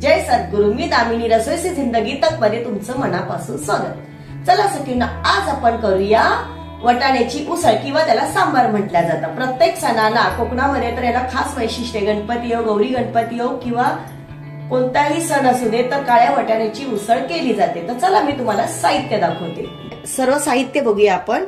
जय सद्गुरु. मी दामिनी रसोई से जिंदगी तक मध्ये तुमचं मनापासून स्वागत. चला सखींनो, आज आपण करूया वटाण्याची उसळ किंवा त्याला सांबार म्हटलं जातं. प्रत्येक सणाला कोकणामध्ये तर याला खास वैशिष्ट्य, गणपती हो, गौरी गणपती हो किंवा कोणताही सण असू दे तर काळ्या वटाण्याची उसळ केली जाते. तर चला मी तुम्हाला साहित्य दाखवते. सर्व साहित्य बघूया आपण.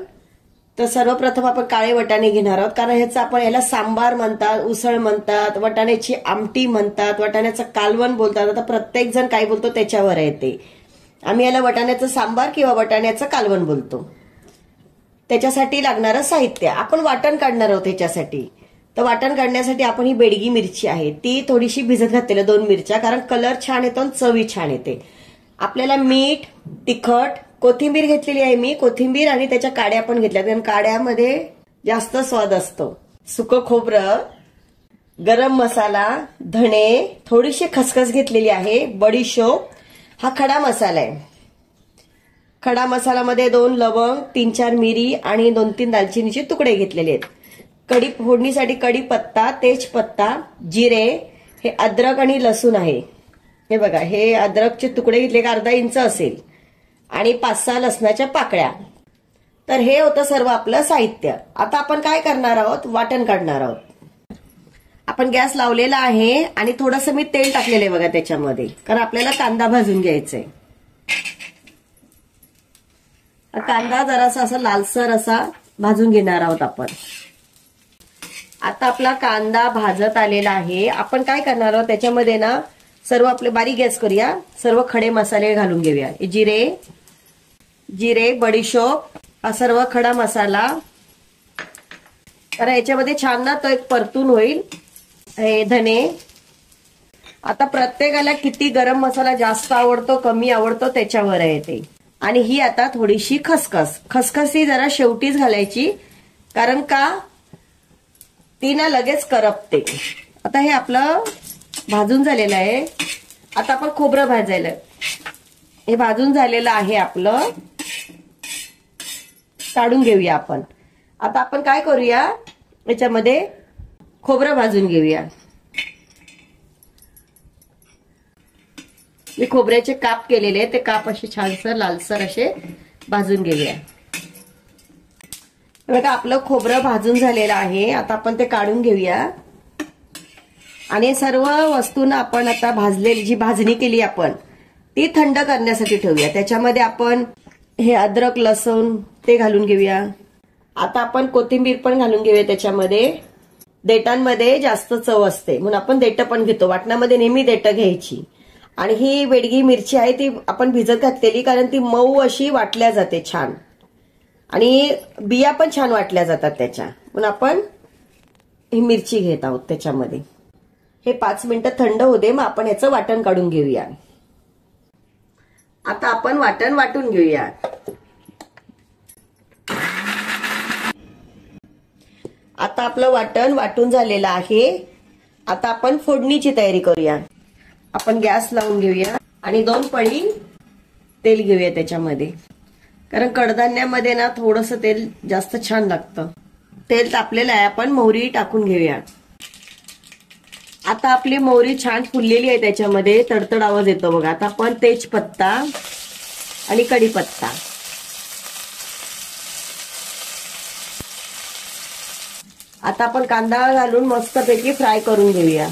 तर सर्वप्रथम आपण काळे वटाणे घेणार आहोत, कारण ह्याचं आपण याला सांबार म्हणतात, उसळ म्हणतात, वटाण्याची आमटी म्हणतात, वटाण्याचं कालवण बोलतात. आता प्रत्येक जण काय बोलतो त्याच्यावर आहे ते. आम्ही याला वटाण्याचं सांबार किंवा वटाण्याचं कालवण बोलतो. त्याच्यासाठी लागणारं साहित्य आपण वाटण काढणार आहोत. त्याच्यासाठी तर वाटण काढण्यासाठी आपण ही बेडगी मिरची आहे ती थोडीशी भिजत घातलेली, 2 मिरच्या, कारण कलर छान येतो आणि चवी छान येते. आपल्याला मीठ, तिखट, कोथिंबीर घेतलेली आहे मी, कोथिंबीर आणि त्याच्या काड्या पण घेतल्या, कारण काड्यामध्ये जास्त स्वाद असतो. सुकं खोबरं, गरम मसाला, धणे, थोडीशी खसखस घेतलेली आहे, बडीशोप, हा खडा मसाला आहे. खडा मसाल्यामध्ये 2 लवंग, 3-4 मिरी आणि 2-3 दालचिनीचे तुकडे घेतलेले आहेत. कढी फोडणीसाठी कढीपत्ता, तेजपत्ता, जिरे, हे अद्रक आणि लसूण आहे. हे बघा, हे अद्रकचे तुकडे घेतले का अर्धा इंच असेल आणि 5-6 लसणाच्या पाकळ्या. तर हे होतं सर्व आपलं साहित्य. आता आपण काय करणार आहोत, वाटण काढणार आहोत. आपण गॅस लावलेला आहे आणि थोडंसं मी तेल टाकलेलं आहे बघा त्याच्यामध्ये, कारण आपल्याला कांदा भाजून घ्यायचा आहे. कांदा जरासा असा लालसर असा भाजून घेणार आहोत आपण. आता आपला कांदा भाजत आलेला आहे. आपण काय करणार आहोत त्याच्यामध्ये ना, सर्व आपले बारीक गॅस करूया, सर्व खडे मसाले घालून घेऊया. जिरे, बडीशोप, हा सर्व खडा मसाला, तर याच्यामध्ये छान ना तो एक परतून होईल. हे धने. आता प्रत्येकाला किती गरम मसाला जास्त आवडतो कमी आवडतो त्याच्यावर आहे ते. आणि ही आता थोडीशी खसखस ही जरा शेवटीच घालायची, कारण का ती ना लगेच करपते. आता हे आपलं भाजून झालेलं आहे. आता आपण खोबरं भाजायला, हे भाजून झालेलं आहे आपलं, काढून घेऊया आपण. आता आपण काय करूया, याच्यामध्ये खोबरं भाजून घेऊया. मी खोबऱ्याचे काप केलेले, ते काप असे छानसर लालसर असे भाजून घेऊया. बघा, आपलं खोबरं भाजून झालेलं आहे. आता आपण ते काढून घेऊया आणि सर्व वस्तूंना आपण आता भाजलेली जी भाजणी केली आपण ती थंड करण्यासाठी ठेवूया. त्याच्यामध्ये आपण हे अद्रक लसूण ते घालून घेऊया. आता आपण कोथिंबीर पण घालून घेऊया त्याच्यामध्ये. देटांमध्ये जास्त चव असते म्हणून आपण देठं पण घेतो. वाटणामध्ये नेहमी देठं घ्यायची. आणि ही बेडगी मिरची आहे ती आपण भिजत घातलेली, कारण ती मऊ अशी वाटल्या जाते छान, आणि बिया पण छान वाटल्या जातात त्याच्या, म्हणून आपण ही मिरची घेत आहोत त्याच्यामध्ये. हे 5 मिनिटं थंड होऊ दे, मग आपण याचं वाटण काढून घेऊया. आता आपण वाटण वाटून घेऊया. आता आपलं वाटण वाटून झालेलं आहे. आता आपण फोडणीची तयारी करूया. आपण गॅस लावून घेऊया आणि 2 पळी तेल घेऊया त्याच्यामध्ये, कारण कडधान्यामध्ये ना थोडंसं तेल जास्त छान लागतं. तेल तापलेलं आहे, आपण मोहरी टाकून घेऊया. आता आपली मोहरी छान फुललेली आहे, त्याच्यामध्ये तडतड आवाज येतो बघा. आता आपण तेजपत्ता आणि कढीपत्ता, आता आपण कांदा घालून मस्तपैकी फ्राय करून घेऊया.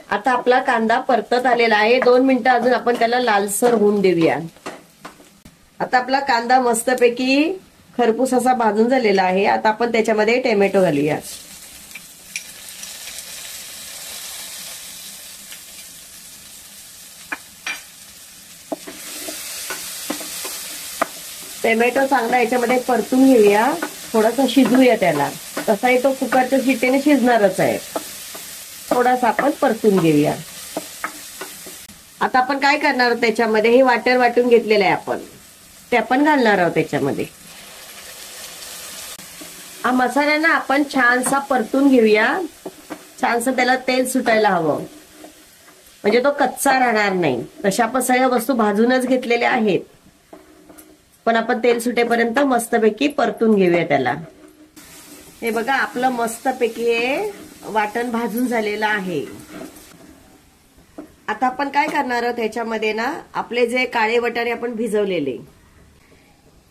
आता आपला कांदा परतत आलेला आहे. 2 मिनिटं अजून आपण त्याला लालसर होऊन देऊया. आता आपला कांदा मस्तपैकी खरपूस असा भाजून झालेला आहे. आता आपण त्याच्यामध्ये टोमॅटो घालूया. टोमॅटो चांगला याच्यामध्ये परतून घेऊया, थोडासा शिजूया त्याला. तसाही तो कुकरच्या शिट्टीने शिजणारच आहे. थोडासा आपण परतून घेऊया. आता आपण काय करणार आहोत, त्याच्यामध्ये हे वाटण वाटून घेतलेलं आहे आपण, ते आपण घालणार आहोत त्याच्यामध्ये. हा मसाल्यांना आपण छानसा परतून घेऊया. छानसं त्याला तेल सुटायला हवं, म्हणजे तो कच्चा राहणार नाही. तशा आपण सगळ्या वस्तू भाजूनच घेतलेल्या आहेत, पण आपण तेल सुटेपर्यंत मस्तपैकी परतून घेऊया त्याला. हे बघा आपलं मस्तपैकी हे वाटण भाजून झालेलं आहे. आता आपण काय करणार आहोत त्याच्यामध्ये ना, आपले जे काळे वाटाणे आपण भिजवलेले,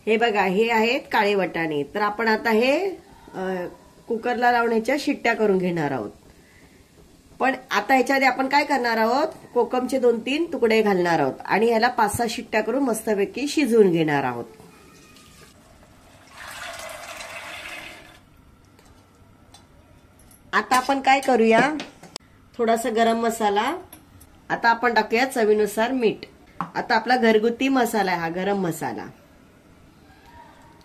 हे बघा हे आहेत काळे वाटाणे. तर आपण आता हे कुकरला लावण्याच्या शिट्ट्या करून घेणार आहोत. पण आता ह्याच्यामध्ये आपण काय करणार आहोत, कोकमचे 2-3 तुकडे घालणार आहोत आणि ह्याला 5-6 शिट्ट्या करून मस्तपैकी शिजवून घेणार आहोत. आता आपण काय करूया, थोडासा गरम मसाला, आता आपण टाकूया चवीनुसार मीठ. आता आपला घरगुती मसाला आहे हा गरम मसाला,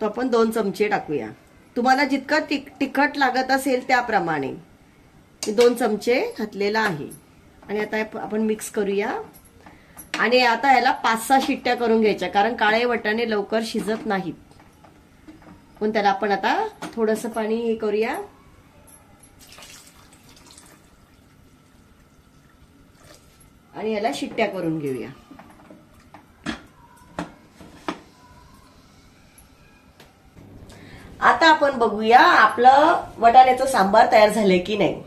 तो आपण 2 चमचे टाकूया. तुम्हाला जितकं तिखट लागत असेल त्याप्रमाणे 2 चमचे घातलेला आहे. आणि आता आपण मिक्स करूया. आणि आता याला 5-6 शिट्ट्या करून घ्यायच्या, कारण काळे वाटाणे लवकर शिजत नाहीत. पण त्याला आपण आता थोडंसं पाणी हे करूया. आणि याला शिट्ट्या करून घेऊया. आता आपण बघूया आपलं वाटाण्याचं सांबार तयार झालंय की नाही.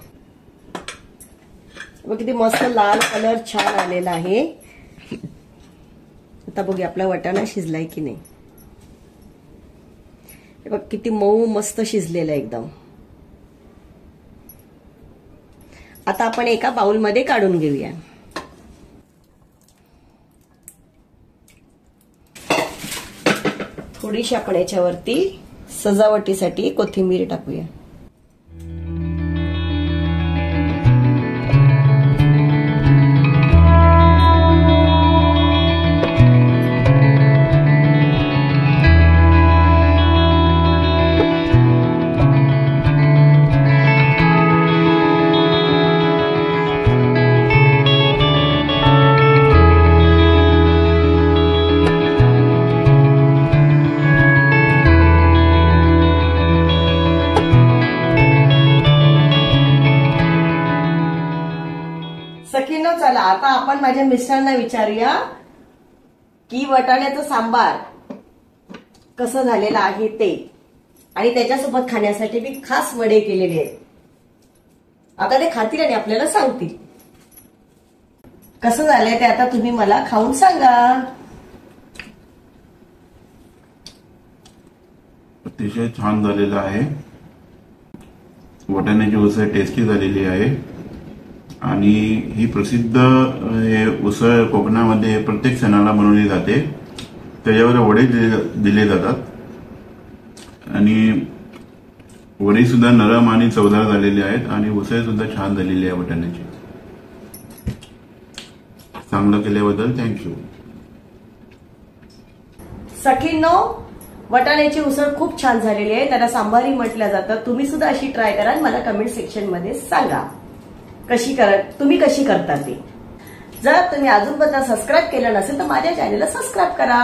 बघ किती मस्त लाल कलर छान आलेला आहे. आता बघूया आपला वाटाणा शिजलाय की नाही. बघ किती मऊ मस्त शिजलेला एकदम. आता आपण एका बाउलमध्ये काढून घेऊया. थोडीशी आपण याच्यावरती सजावटीसाठी कोथिंबीर टाकूया. सखींनो, चला आता आपण माझ्या मिस्टरांना विचारूया की वाटाण्याचं सांबार कसं झालेलं आहे ते, आणि त्याच्यासोबत खाण्यासाठी मी खास वडे केलेले आहेत. आता ते खातील आणि आपल्याला सांगतील कसं झालंय ते. आता तुम्ही मला खाऊन सांगा. अतिशय छान झालेलं आहे. वाटाण्याची उसळ टेस्टी झालेली आहे. आणि ही प्रसिद्ध उसळ कोकणामध्ये प्रत्येक सणाला बनवली जाते. त्याच्यावर वडे दिले जातात आणि वडे सुद्धा नरम आणि चवदार झालेले आहेत आणि उसळ सुद्धा छान झालेली आहे वाटाण्याची. चांगलं केल्याबद्दल थँक्यू. सखींनो, वाटाण्याची उसळ खूप छान झालेली आहे. त्याला सांबारही म्हटलं जातं. तुम्ही सुद्धा अशी ट्राय करा, मला कमेंट सेक्शन मध्ये सांगा तुम्ही कशी करता ते. जर तुम्ही अजूनपर्यंत सबस्क्राईब केलं नसेल तर माझ्या चॅनलला सबस्क्राईब करा.